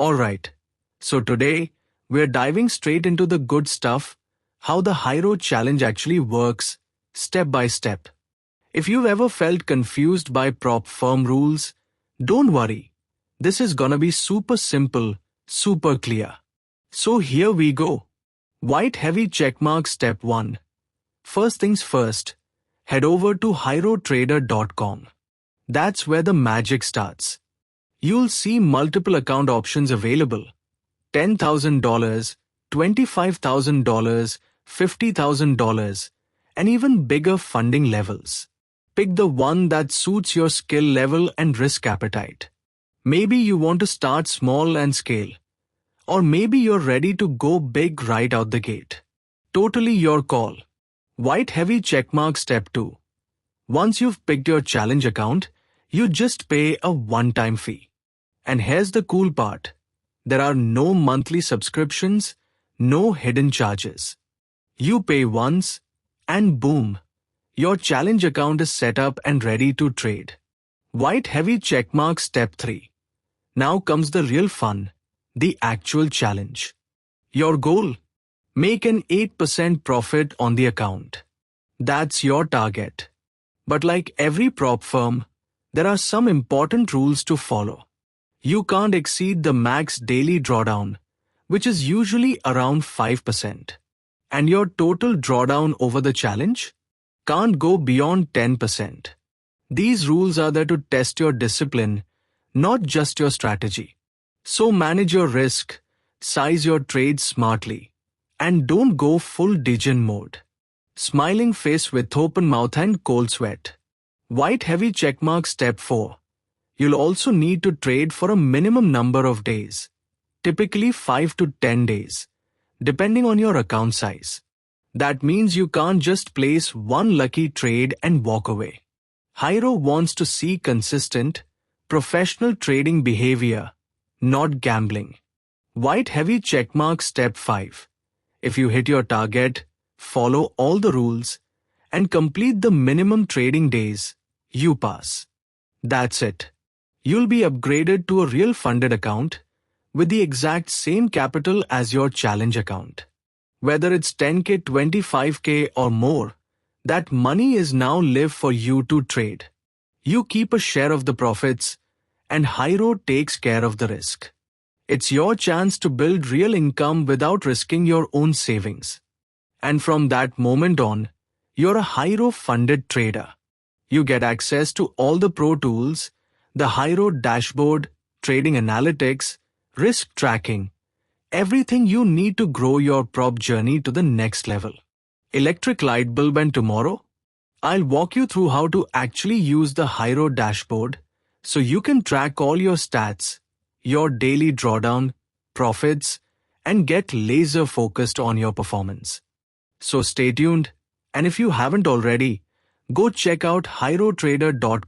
Alright, so today we're diving straight into the good stuff, how the Hyro challenge actually works, step by step. If you've ever felt confused by prop firm rules, don't worry. This is gonna be super simple, super clear. So here we go. White heavy checkmark step 1. First things first, head over to hyrotrader.com. That's where the magic starts. You'll see multiple account options available. $10,000, $25,000, $50,000, and even bigger funding levels. Pick the one that suits your skill level and risk appetite. Maybe you want to start small and scale. Or maybe you're ready to go big right out the gate. Totally your call. White heavy checkmark step 2. Once you've picked your challenge account, you just pay a one-time fee. And here's the cool part. There are no monthly subscriptions, no hidden charges. You pay once, and boom, your challenge account is set up and ready to trade. White heavy checkmark step 3. Now comes the real fun, the actual challenge. Your goal? Make an 8% profit on the account. That's your target. But like every prop firm, there are some important rules to follow. You can't exceed the max daily drawdown, which is usually around 5%. And your total drawdown over the challenge can't go beyond 10%. These rules are there to test your discipline, not just your strategy. So manage your risk, size your trades smartly, and don't go full degen mode. Smiling face with open mouth and cold sweat. White heavy checkmark step 4. You'll also need to trade for a minimum number of days, typically 5 to 10 days, depending on your account size. That means you can't just place one lucky trade and walk away. Hyro wants to see consistent, professional trading behavior, not gambling. White heavy checkmark step 5. If you hit your target, follow all the rules, and complete the minimum trading days, you pass. That's it. You'll be upgraded to a real funded account with the exact same capital as your challenge account. Whether it's 10K, 25K or more, that money is now live for you to trade. You keep a share of the profits, and Hyro takes care of the risk. It's your chance to build real income without risking your own savings. And from that moment on, you're a Hyro-funded trader. You get access to all the pro tools, the Hyro dashboard, trading analytics, risk tracking, everything you need to grow your prop journey to the next level. Electric light bulb and tomorrow? I'll walk you through how to actually use the Hyro dashboard so you can track all your stats, your daily drawdown, profits, and get laser focused on your performance. So stay tuned, and if you haven't already, go check out hyrotrader.com